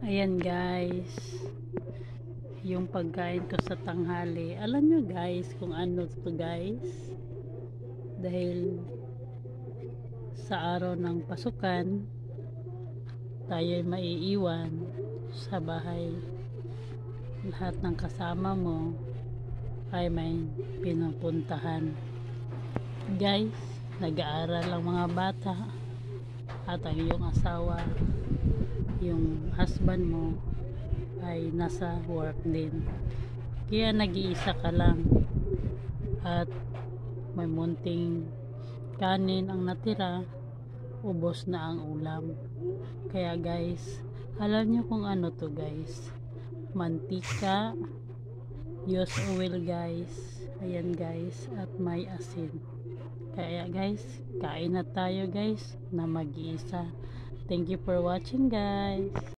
Ayan guys, yung pagkain ko sa tanghali. Alam nyo guys kung ano to guys, dahil sa araw ng pasukan tayo maiiwan sa bahay, lahat ng kasama mo ay may pinupuntahan guys. Nag-aaral ang mga bata at ang iyong asawa, yung husband mo ay nasa work din, kaya nag-iisa ka lang at may munting kanin ang natira, ubos na ang ulam. Kaya guys, alam nyo kung ano to guys, mantika, use oil guys, ayan guys, at may asin. Kaya guys, kain na tayo guys na mag-iisa. Thank you for watching guys.